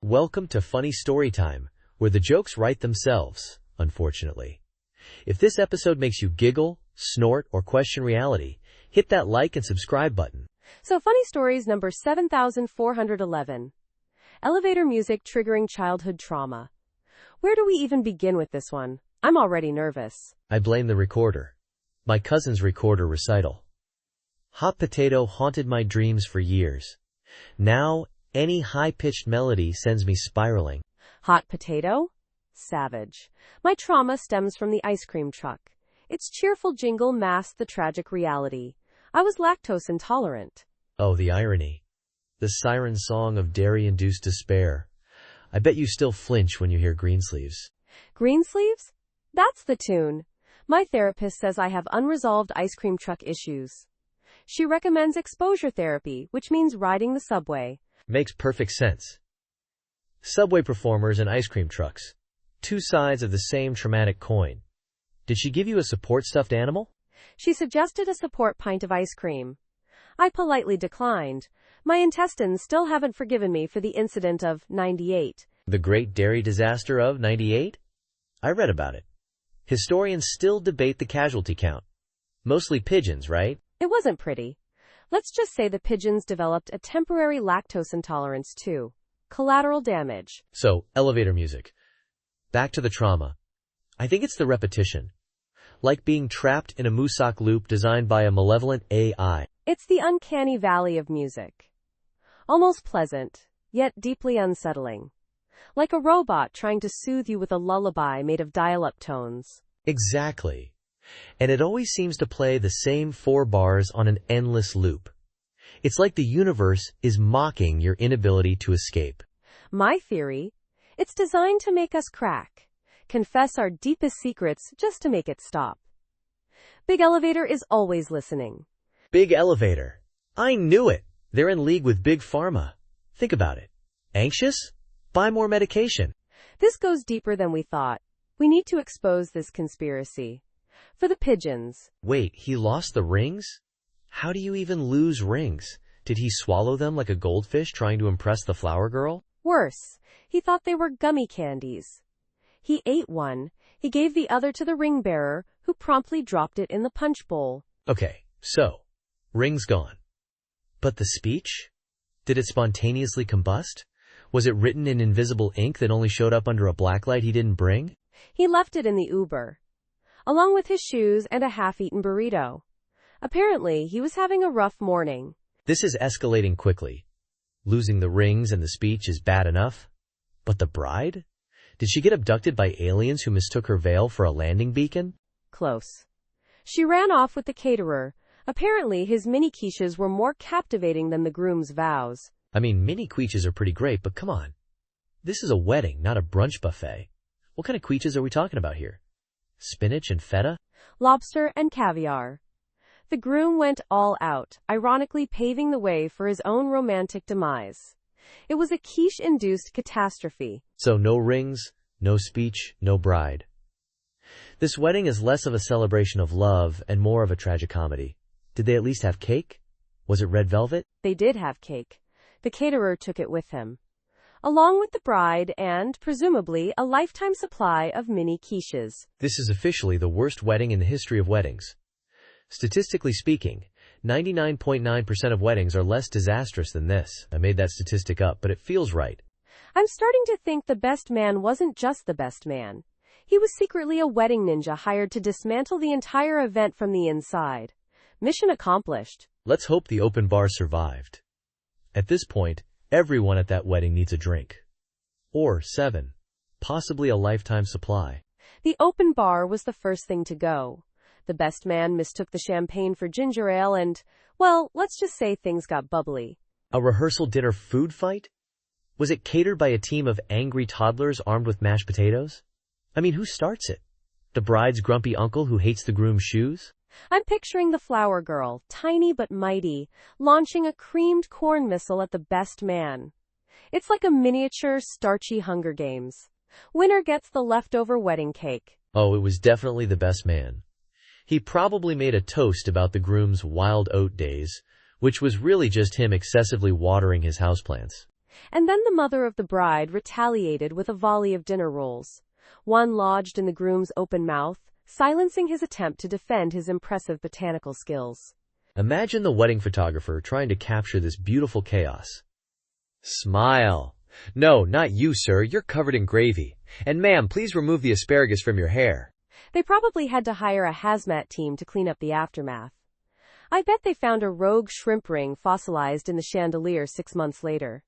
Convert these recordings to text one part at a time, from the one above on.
Welcome to Funny Story Time, where the jokes write themselves, unfortunately. If this episode makes you giggle, snort, or question reality, hit that like and subscribe button. So funny stories number 7411. Elevator music triggering childhood trauma. Where do we even begin with this one? I'm already nervous. I blame the recorder. My cousin's recorder recital. Hot potato haunted my dreams for years. Now, any high-pitched melody sends me spiraling. Hot potato? Savage. My trauma stems from the ice cream truck. Its cheerful jingle masked the tragic reality. I was lactose intolerant. Oh, the irony. The siren song of dairy-induced despair. I bet you still flinch when you hear Greensleeves. Greensleeves? That's the tune. My therapist says I have unresolved ice cream truck issues. She recommends exposure therapy, which means riding the subway. Makes perfect sense. Subway performers and ice cream trucks. Two sides of the same traumatic coin. Did she give you a support stuffed animal? She suggested a support pint of ice cream. I politely declined. My intestines still haven't forgiven me for the incident of 98. The Great Dairy Disaster of 98? I read about it. Historians still debate the casualty count. Mostly pigeons, right? It wasn't pretty. Let's just say the pigeons developed a temporary lactose intolerance too. Collateral damage. So, elevator music. Back to the trauma. I think it's the repetition. Like being trapped in a Musak loop designed by a malevolent AI. It's the uncanny valley of music. Almost pleasant, yet deeply unsettling. Like a robot trying to soothe you with a lullaby made of dial-up tones. Exactly. And it always seems to play the same 4 bars on an endless loop. It's like the universe is mocking your inability to escape. My theory? It's designed to make us crack. Confess our deepest secrets just to make it stop. Big Elevator is always listening. Big Elevator. I knew it. They're in league with Big Pharma. Think about it. Anxious? Buy more medication. This goes deeper than we thought. We need to expose this conspiracy. For the pigeons. Wait, he lost the rings? How do you even lose rings? Did he swallow them like a goldfish trying to impress the flower girl? Worse, he thought they were gummy candies. He ate one. He gave the other to the ring bearer, who promptly dropped it in the punch bowl. Okay, so, rings gone. But the speech? Did it spontaneously combust? Was it written in invisible ink that only showed up under a blacklight he didn't bring? He left it in the Uber, along with his shoes and a half-eaten burrito. Apparently, he was having a rough morning. This is escalating quickly. Losing the rings and the speech is bad enough. But the bride? Did she get abducted by aliens who mistook her veil for a landing beacon? Close. She ran off with the caterer. Apparently, his mini quiches were more captivating than the groom's vows. I mean, mini quiches are pretty great, but come on. This is a wedding, not a brunch buffet. What kind of quiches are we talking about here? Spinach and feta? Lobster and caviar. The groom went all out, ironically paving the way for his own romantic demise. It was a quiche-induced catastrophe. So no rings, no speech, no bride. This wedding is less of a celebration of love and more of a tragicomedy. Did they at least have cake? Was it red velvet? They did have cake. The caterer took it with him, along with the bride and, presumably, a lifetime supply of mini quiches. This is officially the worst wedding in the history of weddings. Statistically speaking, 99.9% of weddings are less disastrous than this. I made that statistic up, but it feels right. I'm starting to think the best man wasn't just the best man. He was secretly a wedding ninja hired to dismantle the entire event from the inside. Mission accomplished. Let's hope the open bar survived. At this point, everyone at that wedding needs a drink. Or 7. Possibly a lifetime supply. The open bar was the first thing to go. The best man mistook the champagne for ginger ale and, well, let's just say things got bubbly. A rehearsal dinner food fight? Was it catered by a team of angry toddlers armed with mashed potatoes? I mean, who starts it? The bride's grumpy uncle who hates the groom's shoes? I'm picturing the flower girl, tiny but mighty, launching a creamed corn missile at the best man. It's like a miniature, starchy Hunger Games. Winner gets the leftover wedding cake. Oh, it was definitely the best man. He probably made a toast about the groom's wild oat days, which was really just him excessively watering his houseplants. And then the mother of the bride retaliated with a volley of dinner rolls. One lodged in the groom's open mouth, silencing his attempt to defend his impressive botanical skills. Imagine the wedding photographer trying to capture this beautiful chaos. Smile. No, not you, sir. You're covered in gravy. And ma'am, please remove the asparagus from your hair. They probably had to hire a hazmat team to clean up the aftermath. I bet they found a rogue shrimp ring fossilized in the chandelier 6 months later.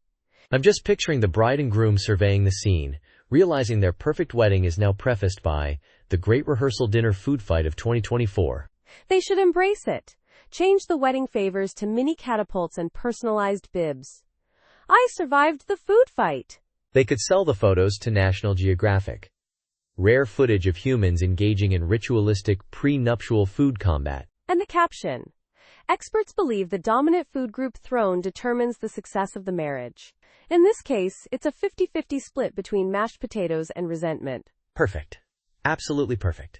I'm just picturing the bride and groom surveying the scene, realizing their perfect wedding is now prefaced by the great rehearsal dinner food fight of 2024. They should embrace it. Change the wedding favors to mini catapults and personalized bibs. I survived the food fight. They could sell the photos to National Geographic. Rare footage of humans engaging in ritualistic pre-nuptial food combat. And the caption. Experts believe the dominant food group throne determines the success of the marriage. In this case, it's a 50-50 split between mashed potatoes and resentment. Perfect. Absolutely perfect.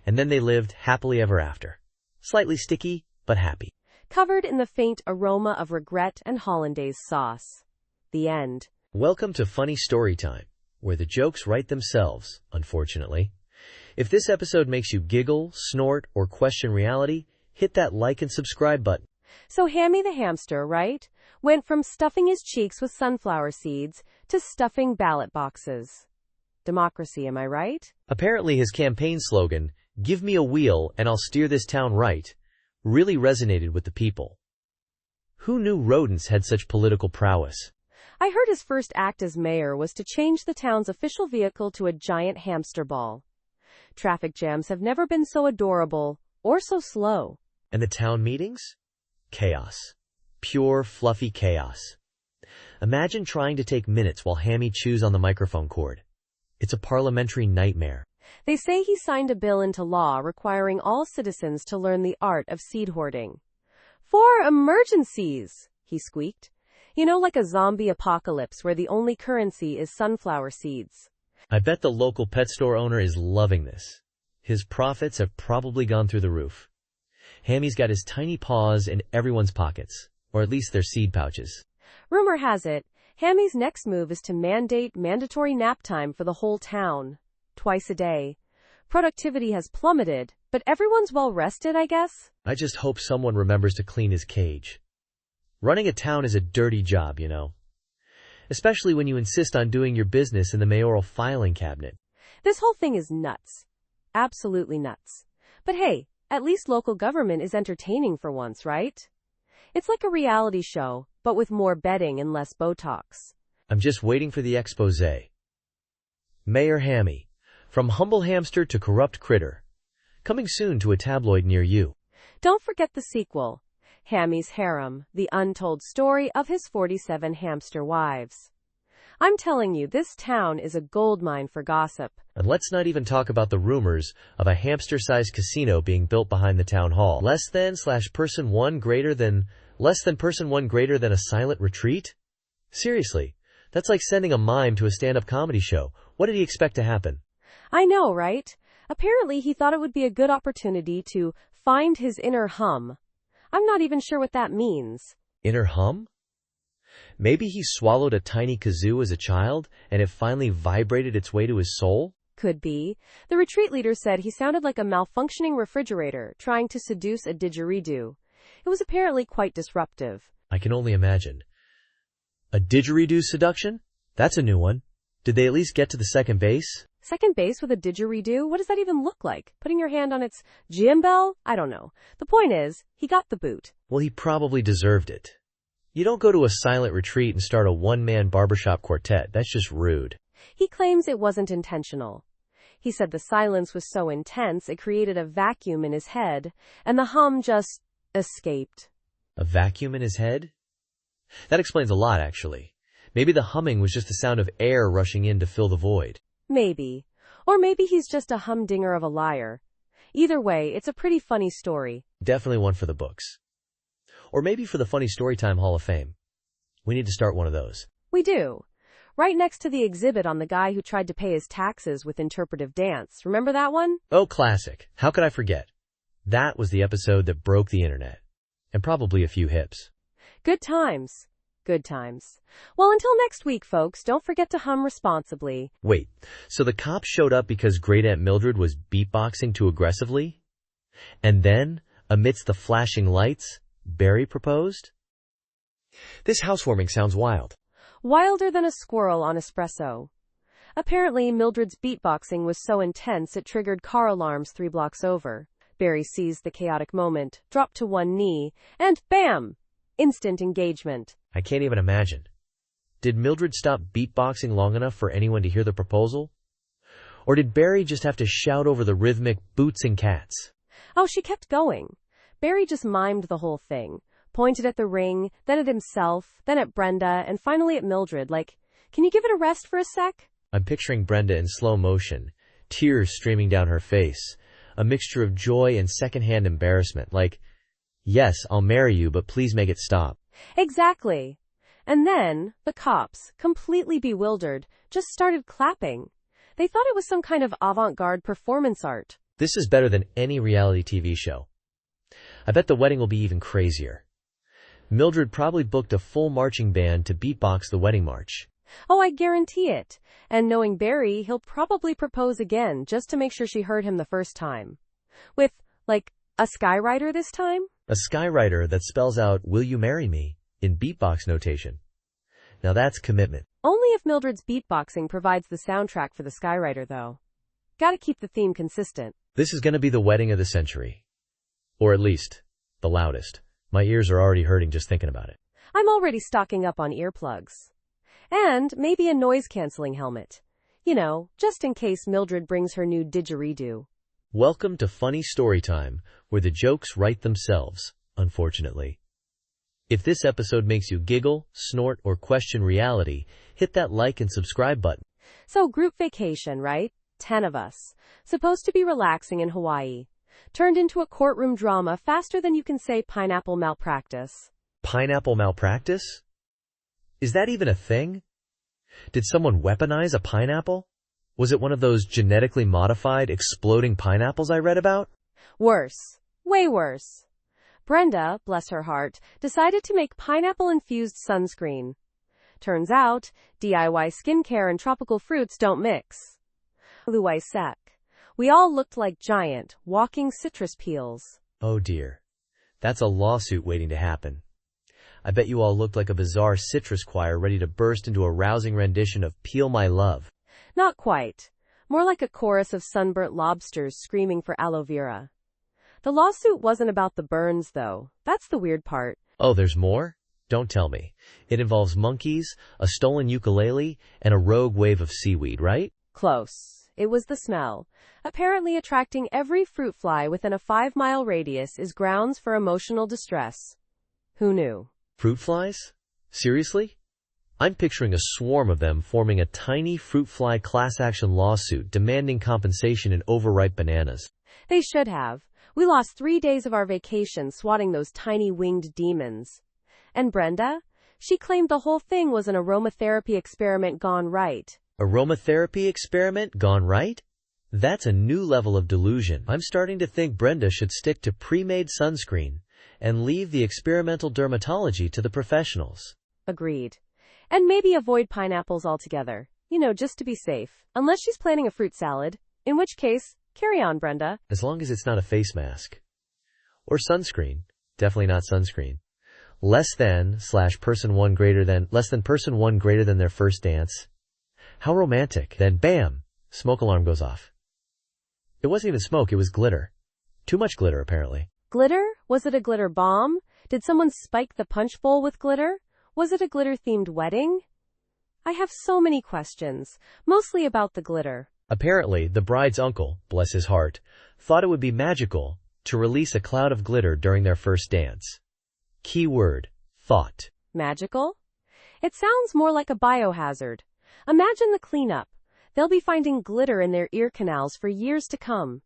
And then they lived happily ever after. Slightly sticky, but happy. Covered in the faint aroma of regret and hollandaise sauce. The end. Welcome to Funny Story Time, where the jokes write themselves, unfortunately. If this episode makes you giggle, snort, or question reality, hit that like and subscribe button. So Hammy the hamster, right, went from stuffing his cheeks with sunflower seeds to stuffing ballot boxes. Democracy, am I right? Apparently his campaign slogan, "Give me a wheel and I'll steer this town right," really resonated with the people. Who knew rodents had such political prowess? I heard his first act as mayor was to change the town's official vehicle to a giant hamster ball. Traffic jams have never been so adorable or so slow. And the town meetings? Chaos. Pure, fluffy chaos. Imagine trying to take minutes while Hammy chews on the microphone cord. It's a parliamentary nightmare. They say he signed a bill into law requiring all citizens to learn the art of seed hoarding. For emergencies, he squeaked. You know, like a zombie apocalypse where the only currency is sunflower seeds. I bet the local pet store owner is loving this. His profits have probably gone through the roof. Hammy's got his tiny paws in everyone's pockets, or at least their seed pouches. Rumor has it, Hammy's next move is to mandate mandatory nap time for the whole town. Twice a day. Productivity has plummeted, but everyone's well rested, I guess? I just hope someone remembers to clean his cage. Running a town is a dirty job, you know. Especially when you insist on doing your business in the mayoral filing cabinet. This whole thing is nuts. Absolutely nuts. But hey, at least local government is entertaining for once, right? It's like a reality show, but with more betting and less Botox. I'm just waiting for the expose. Mayor Hammy. From humble hamster to corrupt critter. Coming soon to a tabloid near you. Don't forget the sequel. Hammy's Harem, the untold story of his 47 hamster wives. I'm telling you, this town is a goldmine for gossip. And let's not even talk about the rumors of a hamster-sized casino being built behind the town hall. Less than person one greater than a silent retreat? Seriously, that's like sending a mime to a stand-up comedy show. What did he expect to happen? I know, right? Apparently he thought it would be a good opportunity to find his inner hum. I'm not even sure what that means. Inner hum? Maybe he swallowed a tiny kazoo as a child, and it finally vibrated its way to his soul? Could be. The retreat leader said he sounded like a malfunctioning refrigerator trying to seduce a didgeridoo. It was apparently quite disruptive. I can only imagine. A didgeridoo seduction? That's a new one. Did they at least get to the second base? Second base with a didgeridoo? What does that even look like? Putting your hand on its gym bell? I don't know. The point is, he got the boot. Well, he probably deserved it. You don't go to a silent retreat and start a one-man barbershop quartet. That's just rude. He claims it wasn't intentional. He said the silence was so intense it created a vacuum in his head, and the hum just escaped. A vacuum in his head? That explains a lot, actually. Maybe the humming was just the sound of air rushing in to fill the void. Maybe. Or maybe he's just a humdinger of a liar. Either way, it's a pretty funny story. Definitely one for the books. Or maybe for the Funny Storytime Hall of Fame. We need to start one of those. We do. Right next to the exhibit on the guy who tried to pay his taxes with interpretive dance. Remember that one? Oh, classic. How could I forget? That was the episode that broke the internet. And probably a few hips. Good times. Good times. Well, until next week, folks, don't forget to hum responsibly. Wait, so the cops showed up because Great Aunt Mildred was beatboxing too aggressively? And then, amidst the flashing lights, Barry proposed? This housewarming sounds wild. Wilder than a squirrel on espresso. Apparently, Mildred's beatboxing was so intense it triggered car alarms 3 blocks over. Barry seized the chaotic moment, dropped to one knee, and bam! Instant engagement. I can't even imagine. Did Mildred stop beatboxing long enough for anyone to hear the proposal? Or did Barry just have to shout over the rhythmic boots and cats? Oh, she kept going. Barry just mimed the whole thing. Pointed at the ring, then at himself, then at Brenda, and finally at Mildred, like, can you give it a rest for a sec? I'm picturing Brenda in slow motion, tears streaming down her face, a mixture of joy and secondhand embarrassment, like, yes, I'll marry you, but please make it stop. Exactly. And then, the cops, completely bewildered, just started clapping. They thought it was some kind of avant-garde performance art. This is better than any reality TV show. I bet the wedding will be even crazier. Mildred probably booked a full marching band to beatbox the wedding march. Oh, I guarantee it. And knowing Barry, he'll probably propose again just to make sure she heard him the first time. With, like, a skywriter this time? A skywriter that spells out, "Will you marry me?" in beatbox notation. Now that's commitment. Only if Mildred's beatboxing provides the soundtrack for the skywriter, though. Gotta keep the theme consistent. This is going to be the wedding of the century. Or at least, the loudest. My ears are already hurting just thinking about it. I'm already stocking up on earplugs. And maybe a noise-canceling helmet. You know, just in case Mildred brings her new didgeridoo. Welcome to Funny Story Time, where the jokes write themselves, unfortunately. If this episode makes you giggle, snort, or question reality, hit that like and subscribe button. So, group vacation, right? 10 of us. Supposed to be relaxing in Hawaii. Turned into a courtroom drama faster than you can say pineapple malpractice. Pineapple malpractice? Is that even a thing? Did someone weaponize a pineapple? Was it one of those genetically modified exploding pineapples I read about? Worse. Way worse. Brenda, bless her heart, decided to make pineapple-infused sunscreen. Turns out, DIY skincare and tropical fruits don't mix. Luai sec. We all looked like giant, walking citrus peels. Oh dear. That's a lawsuit waiting to happen. I bet you all looked like a bizarre citrus choir ready to burst into a rousing rendition of Peel My Love. Not quite. More like a chorus of sunburnt lobsters screaming for aloe vera. The lawsuit wasn't about the burns, though. That's the weird part. Oh, there's more? Don't tell me. It involves monkeys, a stolen ukulele, and a rogue wave of seaweed, right? Close. It was the smell. Apparently attracting every fruit fly within a 5-mile radius is grounds for emotional distress. Who knew? Fruit flies? Seriously? I'm picturing a swarm of them forming a tiny fruit fly class action lawsuit demanding compensation in overripe bananas. They should have. We lost 3 days of our vacation swatting those tiny winged demons. And Brenda? She claimed the whole thing was an aromatherapy experiment gone right. Aromatherapy experiment gone right? That's a new level of delusion. I'm starting to think Brenda should stick to pre-made sunscreen and leave the experimental dermatology to the professionals. Agreed. And maybe avoid pineapples altogether. You know, just to be safe. Unless she's planning a fruit salad. In which case, carry on, Brenda. As long as it's not a face mask. Or sunscreen. Definitely not sunscreen. Less than person one greater than their first dance. How romantic. Then bam! Smoke alarm goes off. It wasn't even smoke, it was glitter. Too much glitter, apparently. Glitter? Was it a glitter bomb? Did someone spike the punch bowl with glitter? Was it a glitter-themed wedding? I have so many questions, mostly about the glitter. Apparently, the bride's uncle, bless his heart, thought it would be magical to release a cloud of glitter during their first dance. Key word, thought. Magical? It sounds more like a biohazard. Imagine the cleanup. They'll be finding glitter in their ear canals for years to come.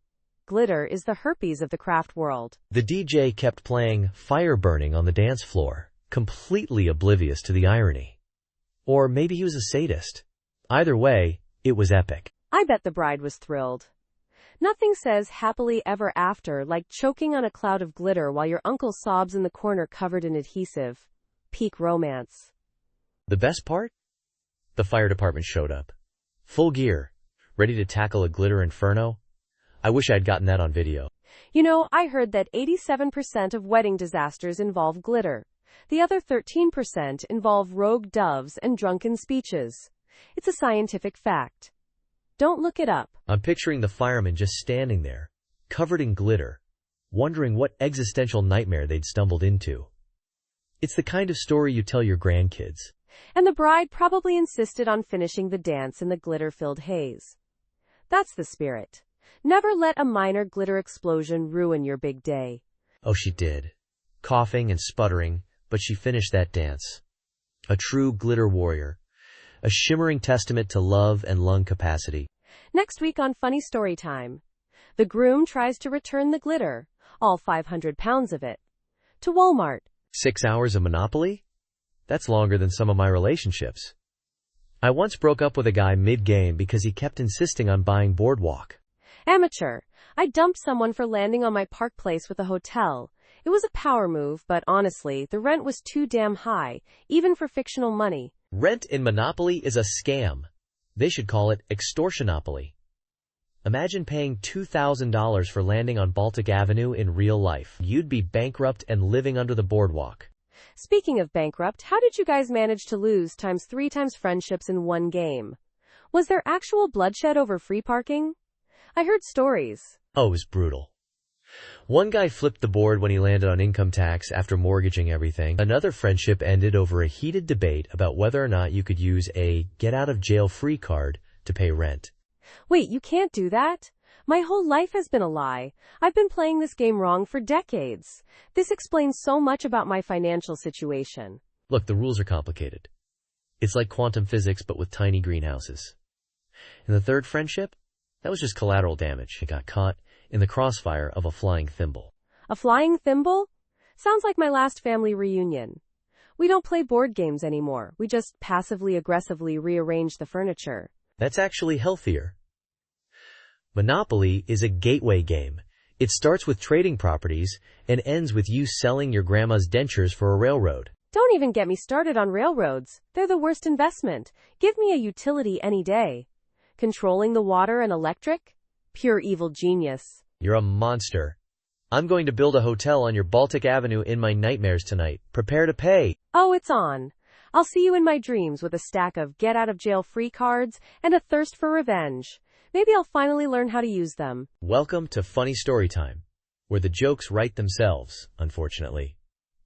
Glitter is the herpes of the craft world. The DJ kept playing Fire Burning on the dance floor, completely oblivious to the irony. Or maybe he was a sadist. Either way, it was epic. I bet the bride was thrilled. Nothing says happily ever after like choking on a cloud of glitter while your uncle sobs in the corner covered in adhesive. Peak romance. The best part? The fire department showed up. Full gear, ready to tackle a glitter inferno. I wish I'd gotten that on video. You know, I heard that 87% of wedding disasters involve glitter. The other 13% involve rogue doves and drunken speeches. It's a scientific fact. Don't look it up. I'm picturing the firemen just standing there, covered in glitter, wondering what existential nightmare they'd stumbled into. It's the kind of story you tell your grandkids. And the bride probably insisted on finishing the dance in the glitter-filled haze. That's the spirit. Never let a minor glitter explosion ruin your big day. Oh, she did. Coughing and sputtering, but she finished that dance. A true glitter warrior. A shimmering testament to love and lung capacity. Next week on Funny Story Time, the groom tries to return the glitter, all 500 pounds of it, to Walmart. 6 hours of Monopoly? That's longer than some of my relationships. I once broke up with a guy mid-game because he kept insisting on buying Boardwalk. Amateur. I dumped someone for landing on my Park Place with a hotel. It was a power move, but honestly, the rent was too damn high, even for fictional money. Rent in Monopoly is a scam. They should call it extortionopoly. Imagine paying $2,000 for landing on Baltic Avenue in real life. You'd be bankrupt and living under the boardwalk. Speaking of bankrupt, how did you guys manage to lose three times friendships in one game? Was there actual bloodshed over free parking? I heard stories. Oh, it was brutal. One guy flipped the board when he landed on income tax after mortgaging everything. Another friendship ended over a heated debate about whether or not you could use a get-out-of-jail-free card to pay rent. Wait, you can't do that? My whole life has been a lie. I've been playing this game wrong for decades. This explains so much about my financial situation. Look, the rules are complicated. It's like quantum physics, but with tiny greenhouses. And the third friendship? That was just collateral damage. It got caught in the crossfire of a flying thimble. A flying thimble? Sounds like my last family reunion. We don't play board games anymore. We just passively-aggressively rearrange the furniture. That's actually healthier. Monopoly is a gateway game. It starts with trading properties and ends with you selling your grandma's dentures for a railroad. Don't even get me started on railroads. They're the worst investment. Give me a utility any day. Controlling the water and electric? Pure evil genius. You're a monster. I'm going to build a hotel on your Baltic Avenue in my nightmares tonight. Prepare to pay. Oh, it's on. I'll see you in my dreams with a stack of get-out-of-jail-free cards and a thirst for revenge. Maybe I'll finally learn how to use them. Welcome to Funny Story Time, where the jokes write themselves, unfortunately.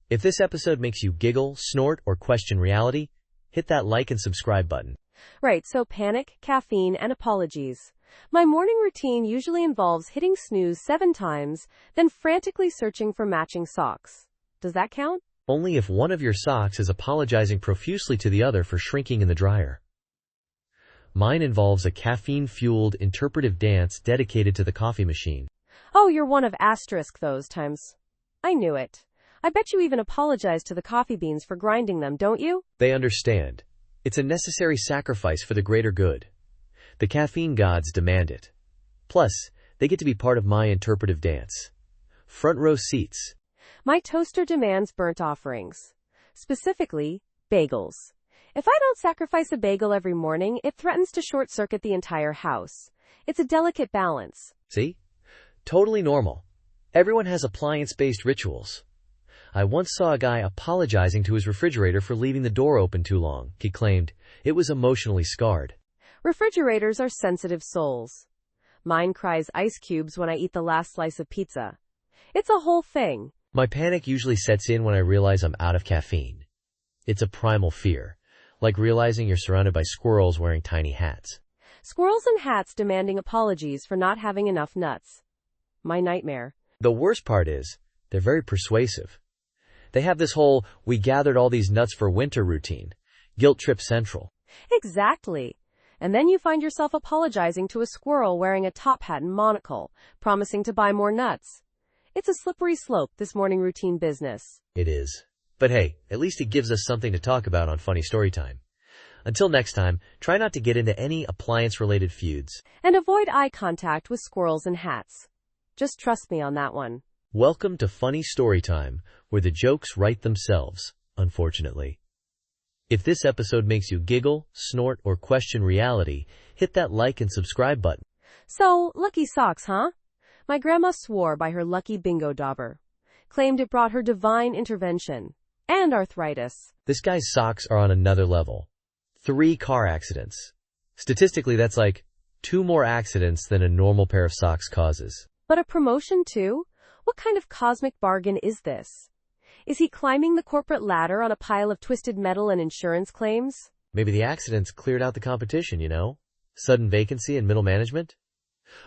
If this episode makes you giggle, snort, or question reality, hit that like and subscribe button. Right, so panic, caffeine, and apologies. My morning routine usually involves hitting snooze 7 times, then frantically searching for matching socks. Does that count? Only if one of your socks is apologizing profusely to the other for shrinking in the dryer. Mine involves a caffeine-fueled interpretive dance dedicated to the coffee machine. Oh, you're one of asterisk those times. I knew it. I bet you even apologize to the coffee beans for grinding them, don't you? They understand. It's a necessary sacrifice for the greater good. The caffeine gods demand it. Plus, they get to be part of my interpretive dance. Front row seats. My toaster demands burnt offerings. Specifically, bagels. If I don't sacrifice a bagel every morning, it threatens to short-circuit the entire house. It's a delicate balance. See? Totally normal. Everyone has appliance-based rituals. I once saw a guy apologizing to his refrigerator for leaving the door open too long. He claimed it was emotionally scarred. Refrigerators are sensitive souls. Mine cries ice cubes when I eat the last slice of pizza. It's a whole thing. My panic usually sets in when I realize I'm out of caffeine. It's a primal fear. Like realizing you're surrounded by squirrels wearing tiny hats. Squirrels and hats demanding apologies for not having enough nuts. My nightmare. The worst part is, they're very persuasive. They have this whole, we gathered all these nuts for winter routine. Guilt trip central. Exactly. And then you find yourself apologizing to a squirrel wearing a top hat and monocle, promising to buy more nuts. It's a slippery slope, this morning routine business. It is. But hey, at least it gives us something to talk about on Funny Story Time. Until next time, try not to get into any appliance-related feuds. And avoid eye contact with squirrels and hats. Just trust me on that one. Welcome to Funny Story Time, where the jokes write themselves, unfortunately. If this episode makes you giggle, snort, or question reality, hit that like and subscribe button. So, lucky socks, huh? My grandma swore by her lucky bingo dauber. Claimed it brought her divine intervention. And arthritis. This guy's socks are on another level. 3 car accidents. Statistically, that's like 2 more accidents than a normal pair of socks causes. But a promotion too? What kind of cosmic bargain is this? Is he climbing the corporate ladder on a pile of twisted metal and insurance claims? Maybe the accidents cleared out the competition, you know? Sudden vacancy in middle management?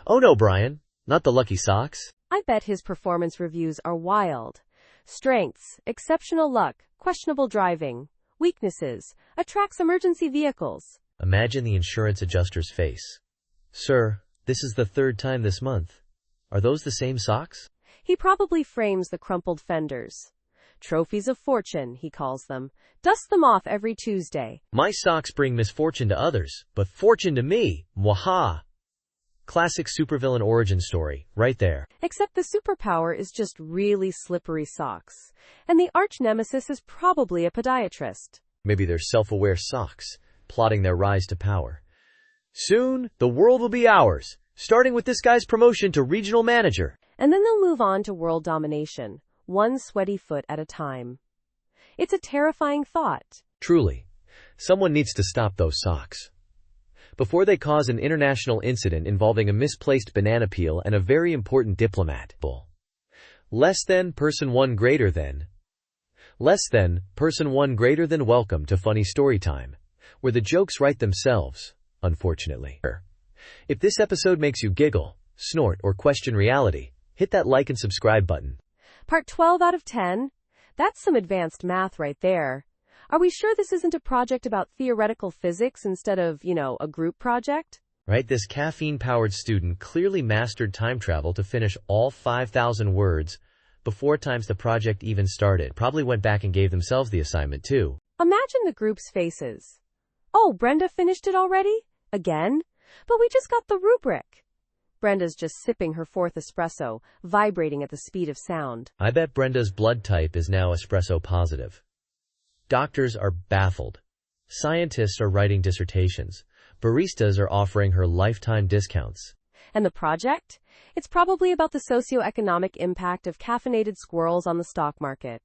Oh no, Brian. Not the lucky socks. I bet his performance reviews are wild. Strengths, exceptional luck, questionable driving. Weaknesses, attracts emergency vehicles. Imagine the insurance adjuster's face. Sir, this is the 3rd time this month. Are those the same socks? He probably frames the crumpled fenders. Trophies of fortune, he calls them. Dust them off every Tuesday. My socks bring misfortune to others, but fortune to me. Mwaha! Classic supervillain origin story, right there. Except the superpower is just really slippery socks. And the arch nemesis is probably a podiatrist. Maybe they're self-aware socks, plotting their rise to power. Soon, the world will be ours, starting with this guy's promotion to regional manager. And then they'll move on to world domination, one sweaty foot at a time. It's a terrifying thought. Truly, someone needs to stop those socks before they cause an international incident involving a misplaced banana peel and a very important diplomat. Less than, person 1 greater than. Less than, person 1 greater than. Welcome to Funny Story Time, where the jokes write themselves, unfortunately. If this episode makes you giggle, snort, or question reality, hit that like and subscribe button. Part 12 out of 10? That's some advanced math right there. Are we sure this isn't a project about theoretical physics instead of, a group project? Right, this caffeine-powered student clearly mastered time travel to finish all 5,000 words before times the project even started. Probably went back and gave themselves the assignment too. Imagine the group's faces. Oh, Brenda finished it already? Again? But we just got the rubric. Brenda's just sipping her 4th espresso, vibrating at the speed of sound. I bet Brenda's blood type is now espresso positive. Doctors are baffled. Scientists are writing dissertations. Baristas are offering her lifetime discounts. And the project? It's probably about the socioeconomic impact of caffeinated squirrels on the stock market.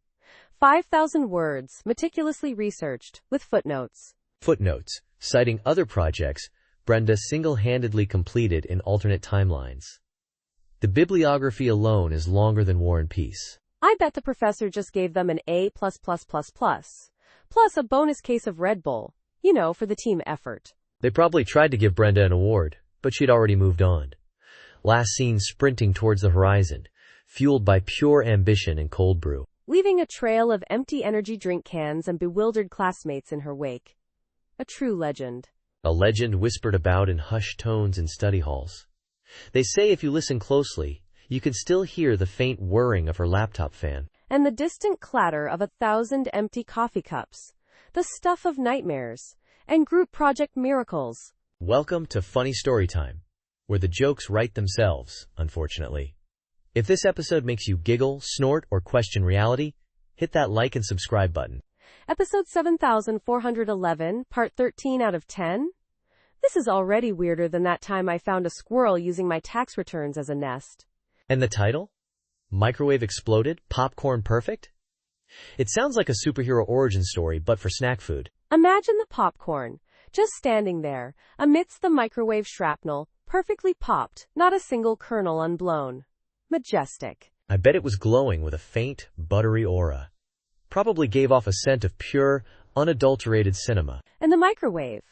5,000 words, meticulously researched, with footnotes. Footnotes, citing other projects Brenda single-handedly completed in alternate timelines. The bibliography alone is longer than War and Peace. I bet the professor just gave them an A++++, plus a bonus case of Red Bull, for the team effort. They probably tried to give Brenda an award, but she'd already moved on. Last seen sprinting towards the horizon, fueled by pure ambition and cold brew. Leaving a trail of empty energy drink cans and bewildered classmates in her wake. A true legend. A legend whispered about in hushed tones in study halls. They say if you listen closely, you can still hear the faint whirring of her laptop fan. And the distant clatter of 1,000 empty coffee cups. The stuff of nightmares. And group project miracles. Welcome to Funny Story Time, where the jokes write themselves, unfortunately. If this episode makes you giggle, snort, or question reality, hit that like and subscribe button. Episode 7411, Part 13 out of 10? This is already weirder than that time I found a squirrel using my tax returns as a nest. And the title? Microwave exploded, popcorn perfect? It sounds like a superhero origin story, but for snack food. Imagine the popcorn, just standing there, amidst the microwave shrapnel, perfectly popped, not a single kernel unblown. Majestic. I bet it was glowing with a faint, buttery aura. Probably gave off a scent of pure, unadulterated cinema. And the microwave.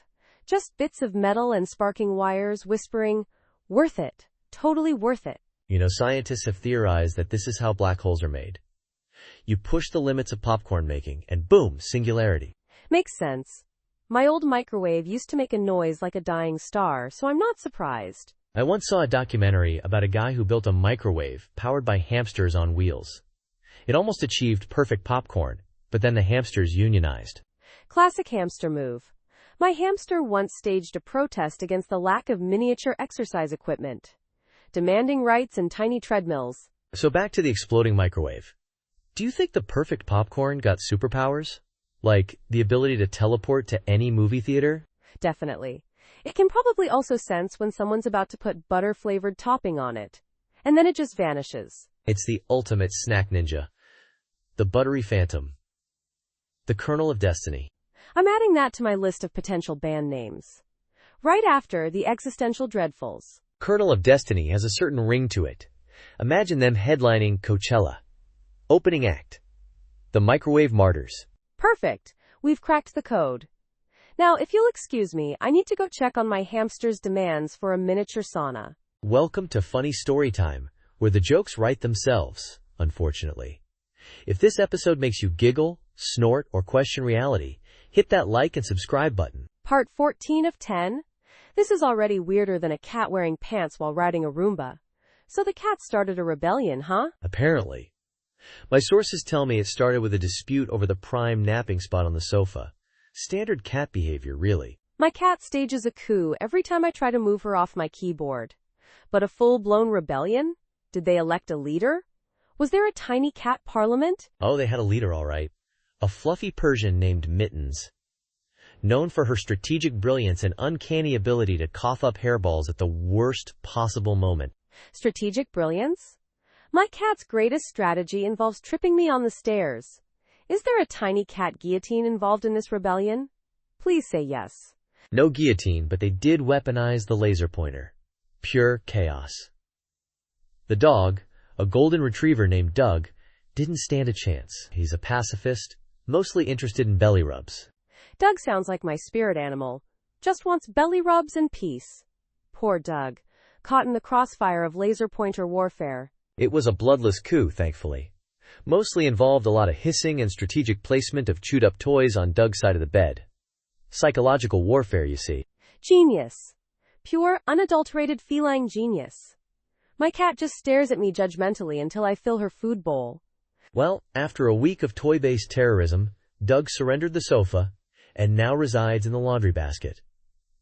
Just bits of metal and sparking wires whispering, worth it, totally worth it. Scientists have theorized that this is how black holes are made. You push the limits of popcorn making, and boom, singularity. Makes sense. My old microwave used to make a noise like a dying star, so I'm not surprised. I once saw a documentary about a guy who built a microwave powered by hamsters on wheels. It almost achieved perfect popcorn, but then the hamsters unionized. Classic hamster move. My hamster once staged a protest against the lack of miniature exercise equipment, demanding rights and tiny treadmills. So back to the exploding microwave. Do you think the perfect popcorn got superpowers? Like the ability to teleport to any movie theater? Definitely. It can probably also sense when someone's about to put butter-flavored topping on it. And then it just vanishes. It's the ultimate snack ninja. The buttery phantom. The kernel of destiny. I'm adding that to my list of potential band names. Right after the Existential Dreadfuls. Kernel of Destiny has a certain ring to it. Imagine them headlining Coachella. Opening act. The Microwave Martyrs. Perfect. We've cracked the code. Now, if you'll excuse me, I need to go check on my hamster's demands for a miniature sauna. Welcome to Funny Story Time, where the jokes write themselves, unfortunately. If this episode makes you giggle, snort, or question reality, hit that like and subscribe button. Part 14 of 10? This is already weirder than a cat wearing pants while riding a Roomba. So the cat started a rebellion, huh? Apparently. My sources tell me it started with a dispute over the prime napping spot on the sofa. Standard cat behavior, really. My cat stages a coup every time I try to move her off my keyboard. But a full-blown rebellion? Did they elect a leader? Was there a tiny cat parliament? Oh, they had a leader, all right. A fluffy Persian named Mittens. Known for her strategic brilliance and uncanny ability to cough up hairballs at the worst possible moment. Strategic brilliance? My cat's greatest strategy involves tripping me on the stairs. Is there a tiny cat guillotine involved in this rebellion? Please say yes. No guillotine, but they did weaponize the laser pointer. Pure chaos. The dog, a golden retriever named Doug, didn't stand a chance. He's a pacifist, mostly interested in belly rubs. Doug sounds like my spirit animal. Just wants belly rubs and peace. Poor Doug, caught in the crossfire of laser pointer warfare. It was a bloodless coup, thankfully. Mostly involved a lot of hissing and strategic placement of chewed-up toys on Doug's side of the bed. Psychological warfare, you see. Genius. Pure, unadulterated feline genius. My cat just stares at me judgmentally until I fill her food bowl. Well, after a week of toy-based terrorism, Doug surrendered the sofa and now resides in the laundry basket.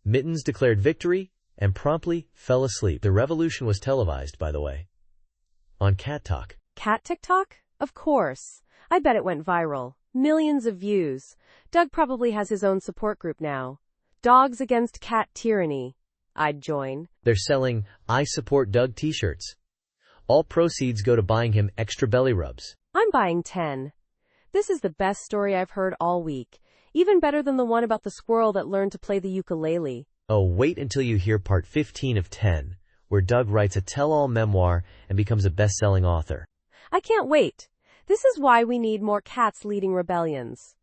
Mittens declared victory and promptly fell asleep. The revolution was televised, by the way. On Cat Talk. Cat TikTok? Of course. I bet it went viral. Millions of views. Doug probably has his own support group now. Dogs Against Cat Tyranny. I'd join. They're selling I Support Doug t-shirts. All proceeds go to buying him extra belly rubs. I'm buying 10. This is the best story I've heard all week. Even better than the one about the squirrel that learned to play the ukulele. Oh, wait until you hear part 15 of 10, where Doug writes a tell-all memoir and becomes a best-selling author. I can't wait. This is why we need more cats leading rebellions.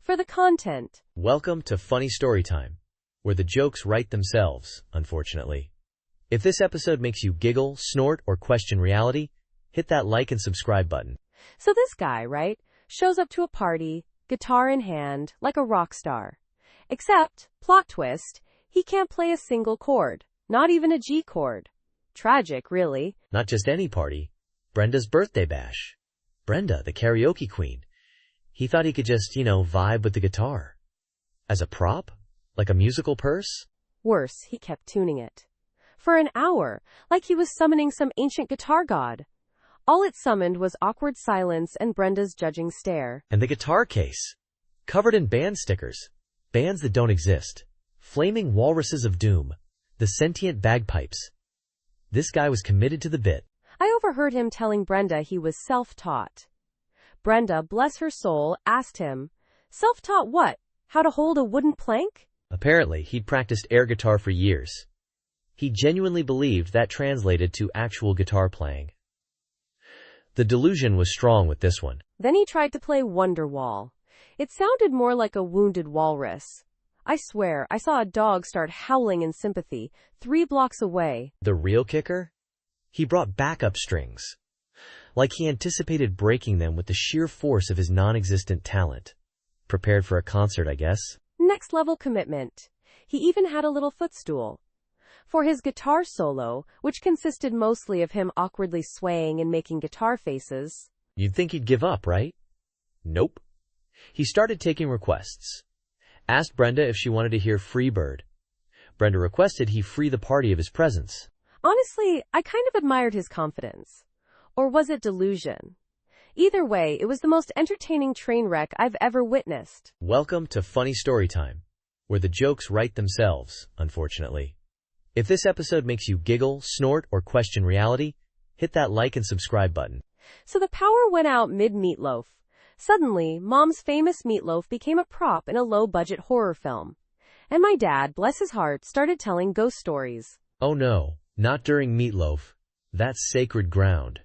For the content. Welcome to Funny Story Time, where the jokes write themselves, unfortunately. If this episode makes you giggle, snort, or question reality, hit that like and subscribe button. So this guy, right, shows up to a party, guitar in hand, like a rock star. Except, plot twist, he can't play a single chord, not even a G chord. Tragic, really. Not just any party. Brenda's birthday bash. Brenda, the karaoke queen. He thought he could just, vibe with the guitar. As a prop? Like a musical purse? Worse, he kept tuning it. For an hour, like he was summoning some ancient guitar god. All it summoned was awkward silence and Brenda's judging stare. And the guitar case. Covered in band stickers. Bands that don't exist. Flaming walruses of doom. The sentient bagpipes. This guy was committed to the bit. I overheard him telling Brenda he was self-taught. Brenda, bless her soul, asked him, "Self-taught what? How to hold a wooden plank?" Apparently, he'd practiced air guitar for years. He genuinely believed that translated to actual guitar playing. The delusion was strong with this one. Then he tried to play Wonderwall. It sounded more like a wounded walrus. I swear, I saw a dog start howling in sympathy, 3 blocks away. The real kicker? He brought backup strings. Like he anticipated breaking them with the sheer force of his non-existent talent. Prepared for a concert, I guess. Next level commitment. He even had a little footstool. For his guitar solo, which consisted mostly of him awkwardly swaying and making guitar faces. You'd think he'd give up, right? Nope. He started taking requests. Asked Brenda if she wanted to hear Free Bird. Brenda requested he free the party of his presence. Honestly, I kind of admired his confidence. Or was it delusion? Either way, it was the most entertaining train wreck I've ever witnessed. Welcome to Funny Story Time, where the jokes write themselves, unfortunately. If this episode makes you giggle, snort, or question reality, hit that like and subscribe button. So the power went out mid-meatloaf. Suddenly, Mom's famous meatloaf became a prop in a low-budget horror film. And my dad, bless his heart, started telling ghost stories. Oh no, not during Meatloaf. That's sacred ground.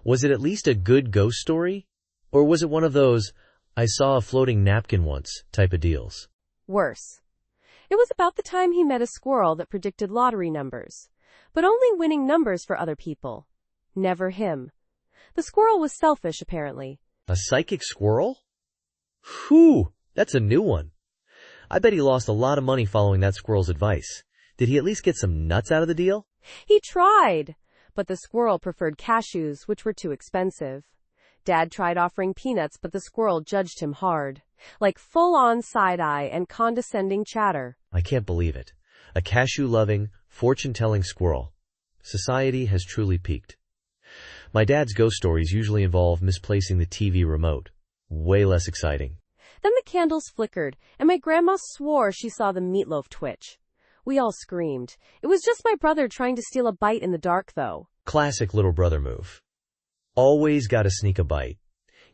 Was it at least a good ghost story? Or was it one of those, I saw a floating napkin once, type of deals? Worse. It was about the time he met a squirrel that predicted lottery numbers, but only winning numbers for other people. Never him. The squirrel was selfish, apparently. A psychic squirrel? Whew, that's a new one. I bet he lost a lot of money following that squirrel's advice. Did he at least get some nuts out of the deal? He tried, but the squirrel preferred cashews, which were too expensive. Dad tried offering peanuts, but the squirrel judged him hard, like full-on side-eye and condescending chatter. I can't believe it. A cashew-loving, fortune-telling squirrel. Society has truly peaked. My dad's ghost stories usually involve misplacing the TV remote. Way less exciting. Then the candles flickered, and my grandma swore she saw the meatloaf twitch. We all screamed. It was just my brother trying to steal a bite in the dark, though. Classic little brother move. Always gotta sneak a bite.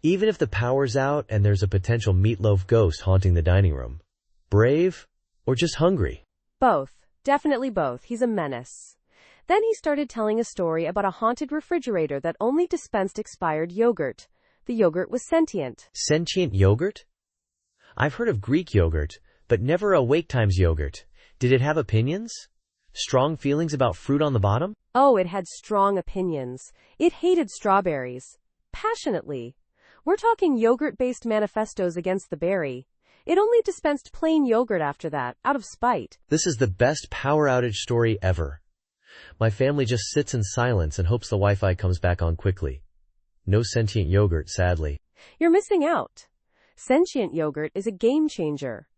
Even if the power's out and there's a potential meatloaf ghost haunting the dining room. Brave or just hungry? Both. Definitely both. He's a menace. Then he started telling a story about a haunted refrigerator that only dispensed expired yogurt. The yogurt was sentient. Sentient yogurt? I've heard of Greek yogurt, but never a Wake Times yogurt. Did it have opinions? Strong feelings about fruit on the bottom? Oh, it had strong opinions. It hated strawberries. Passionately. We're talking yogurt-based manifestos against the berry. It only dispensed plain yogurt after that, out of spite. This is the best power outage story ever. My family just sits in silence and hopes the Wi-Fi comes back on quickly. No sentient yogurt, sadly. You're missing out. Sentient yogurt is a game changer.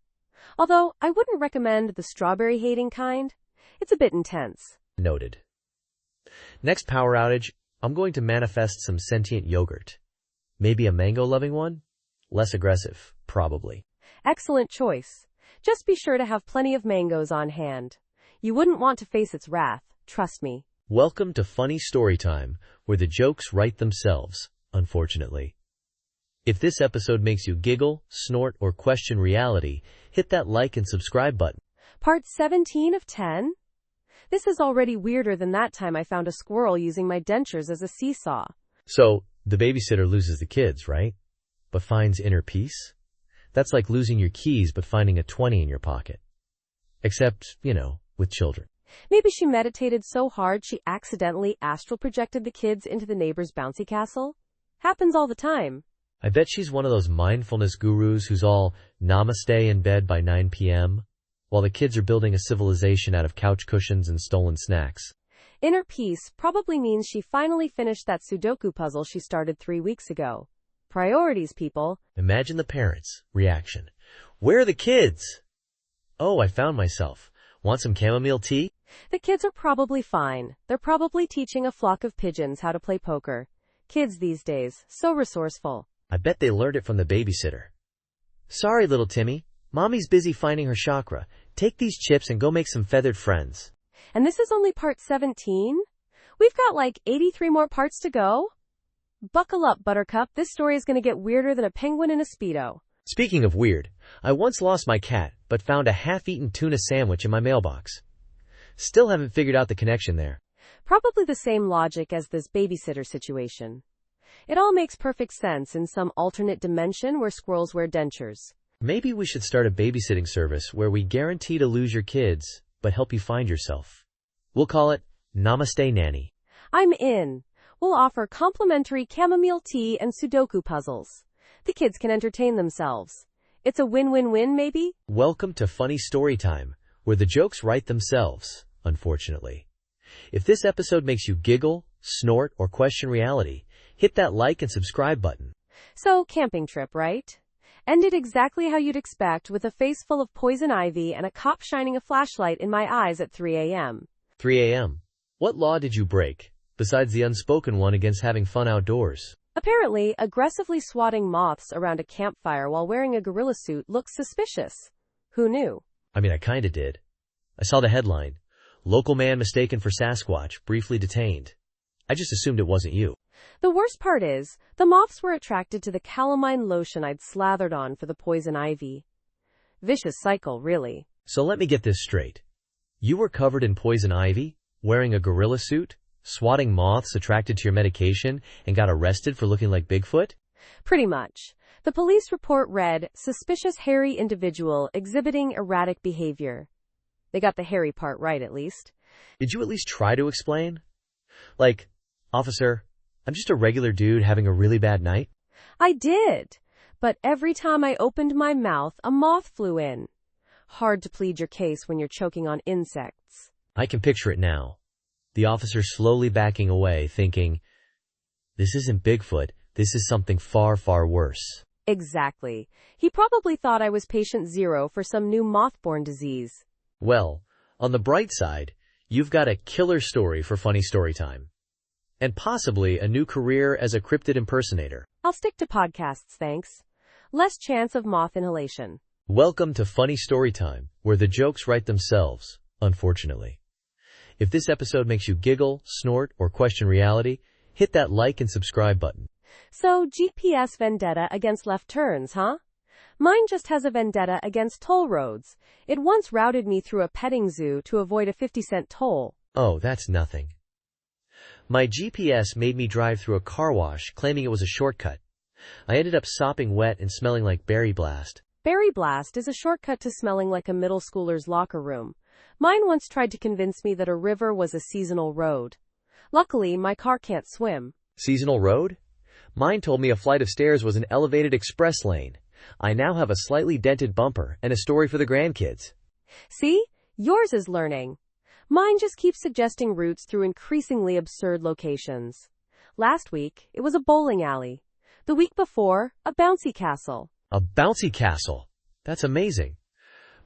Although, I wouldn't recommend the strawberry-hating kind. It's a bit intense. Noted. Next power outage, I'm going to manifest some sentient yogurt. Maybe a mango-loving one? Less aggressive, probably. Excellent choice. Just be sure to have plenty of mangoes on hand. You wouldn't want to face its wrath, trust me. Welcome to Funny Story Time, where the jokes write themselves, unfortunately. If this episode makes you giggle, snort, or question reality, hit that like and subscribe button. Part 17 of 10? This is already weirder than that time I found a squirrel using my dentures as a seesaw. So, the babysitter loses the kids, right? But finds inner peace? That's like losing your keys but finding a 20 in your pocket. Except, with children. Maybe she meditated so hard she accidentally astral projected the kids into the neighbor's bouncy castle? Happens all the time. I bet she's one of those mindfulness gurus who's all namaste in bed by 9 p.m., while the kids are building a civilization out of couch cushions and stolen snacks. Inner peace probably means she finally finished that Sudoku puzzle she started 3 weeks ago. Priorities, people. Imagine the parents' reaction. Where are the kids? Oh, I found myself. Want some chamomile tea? The kids are probably fine. They're probably teaching a flock of pigeons how to play poker. Kids these days, so resourceful. I bet they learned it from the babysitter. Sorry, little Timmy. Mommy's busy finding her chakra. Take these chips and go make some feathered friends. And this is only part 17? We've got like 83 more parts to go? Buckle up, Buttercup. This story is going to get weirder than a penguin in a Speedo. Speaking of weird, I once lost my cat, but found a half-eaten tuna sandwich in my mailbox. Still haven't figured out the connection there. Probably the same logic as this babysitter situation. It all makes perfect sense in some alternate dimension where squirrels wear dentures. Maybe we should start a babysitting service where we guarantee to lose your kids, but help you find yourself. We'll call it Namaste Nanny. I'm in. We'll offer complimentary chamomile tea and Sudoku puzzles. The kids can entertain themselves. It's a win-win-win, maybe? Welcome to Funny Story Time, where the jokes write themselves, unfortunately. If this episode makes you giggle, snort, or question reality, hit that like and subscribe button. So, camping trip, right? Ended exactly how you'd expect, with a face full of poison ivy and a cop shining a flashlight in my eyes at 3 a.m. 3 a.m. What law did you break, besides the unspoken one against having fun outdoors? Apparently, aggressively swatting moths around a campfire while wearing a gorilla suit looks suspicious. Who knew? I mean, I kinda did. I saw the headline. Local man mistaken for Sasquatch, briefly detained. I just assumed it wasn't you. The worst part is, the moths were attracted to the calamine lotion I'd slathered on for the poison ivy. Vicious cycle, really. So let me get this straight. You were covered in poison ivy, wearing a gorilla suit, swatting moths attracted to your medication, and got arrested for looking like Bigfoot? Pretty much. The police report read, suspicious hairy individual exhibiting erratic behavior. They got the hairy part right, at least. Did you at least try to explain? Like, officer, I'm just a regular dude having a really bad night? I did. But every time I opened my mouth, a moth flew in. Hard to plead your case when you're choking on insects. I can picture it now. The officer slowly backing away, thinking, this isn't Bigfoot, this is something far, far worse. Exactly. He probably thought I was patient zero for some new moth-borne disease. Well, on the bright side, you've got a killer story for funny story time. And possibly a new career as a cryptid impersonator. I'll stick to podcasts, thanks. Less chance of moth inhalation. Welcome to Funny Story Time, where the jokes write themselves, unfortunately. If this episode makes you giggle, snort, or question reality, hit that like and subscribe button. So, GPS vendetta against left turns, huh? Mine just has a vendetta against toll roads. It once routed me through a petting zoo to avoid a 50-cent toll. Oh, that's nothing. My GPS made me drive through a car wash, claiming it was a shortcut. I ended up sopping wet and smelling like Berry Blast. Berry Blast is a shortcut to smelling like a middle schooler's locker room. Mine once tried to convince me that a river was a seasonal road. Luckily, my car can't swim. Seasonal road? Mine told me a flight of stairs was an elevated express lane. I now have a slightly dented bumper and a story for the grandkids. See? Yours is learning. Mine just keeps suggesting routes through increasingly absurd locations. Last week, it was a bowling alley. The week before, a bouncy castle. A bouncy castle? That's amazing.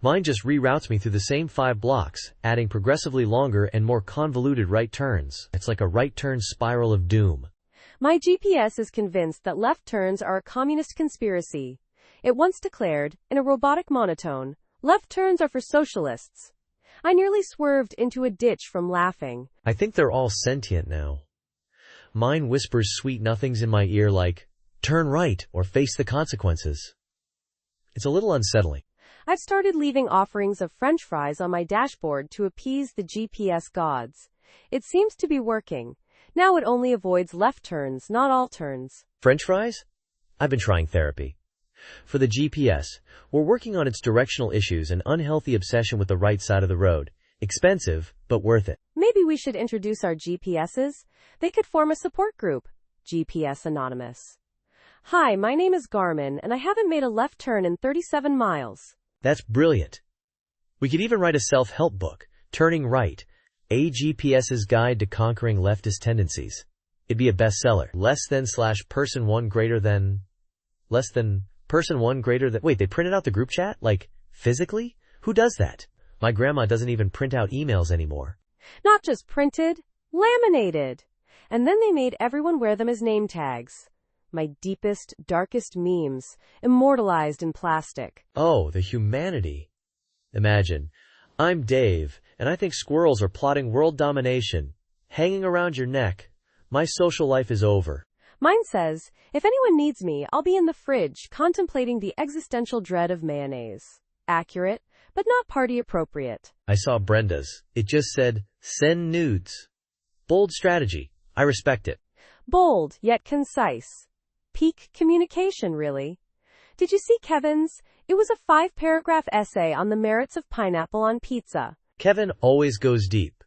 Mine just reroutes me through the same 5 blocks, adding progressively longer and more convoluted right turns. It's like a right turn spiral of doom. My GPS is convinced that left turns are a communist conspiracy. It once declared, in a robotic monotone, left turns are for socialists. I nearly swerved into a ditch from laughing. I think they're all sentient now. Mine whispers sweet nothings in my ear like, turn right or face the consequences. It's a little unsettling. I've started leaving offerings of French fries on my dashboard to appease the GPS gods. It seems to be working. Now it only avoids left turns, not all turns. French fries? I've been trying therapy. For the GPS, we're working on its directional issues and unhealthy obsession with the right side of the road. Expensive, but worth it. Maybe we should introduce our GPSs. They could form a support group. GPS Anonymous. Hi, my name is Garmin, and I haven't made a left turn in 37 miles. That's brilliant. We could even write a self-help book, Turning Right, A GPS's Guide to Conquering Leftist Tendencies. It'd be a bestseller. Person 1 greater than... Person 1 greater than... Wait, they printed out the group chat? Like, physically? Who does that? My grandma doesn't even print out emails anymore. Not just printed, laminated. And then they made everyone wear them as name tags. My deepest, darkest memes, immortalized in plastic. Oh, the humanity. Imagine, I'm Dave, and I think squirrels are plotting world domination. Hanging around your neck. My social life is over. Mine says, if anyone needs me, I'll be in the fridge, contemplating the existential dread of mayonnaise. Accurate, but not party appropriate. I saw Brenda's. It just said, send nudes. Bold strategy. I respect it. Bold, yet concise. Peak communication, really. Did you see Kevin's? It was a 5-paragraph essay on the merits of pineapple on pizza. Kevin always goes deep.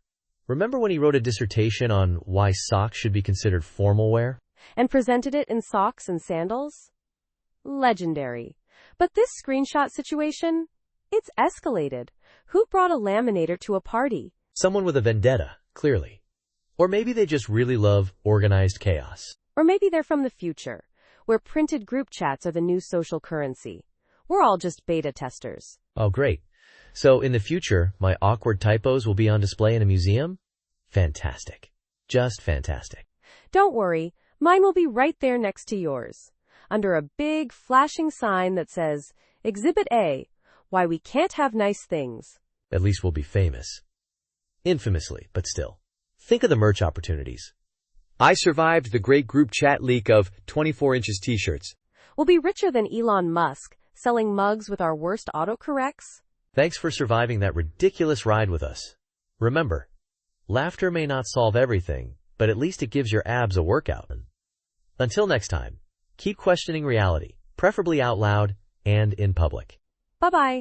Remember when he wrote a dissertation on why socks should be considered formal wear? And presented it in socks and sandals? Legendary. But this screenshot situation? It's escalated. Who brought a laminator to a party? Someone with a vendetta, clearly. Or maybe they just really love organized chaos. Or maybe they're from the future, where printed group chats are the new social currency. We're all just beta testers. Oh, great. So in the future, my awkward typos will be on display in a museum? Fantastic. Just fantastic. Don't worry, Mine will be right there next to yours, under a big flashing sign that says, Exhibit A, Why We Can't Have Nice Things. At least we'll be famous. Infamously, but still. Think of the merch opportunities. I survived the great group chat leak of 24 inches t-shirts. We'll be richer than Elon Musk, selling mugs with our worst autocorrects. Thanks for surviving that ridiculous ride with us. Remember, laughter may not solve everything, but at least it gives your abs a workout. Until next time, keep questioning reality, preferably out loud and in public. Bye-bye.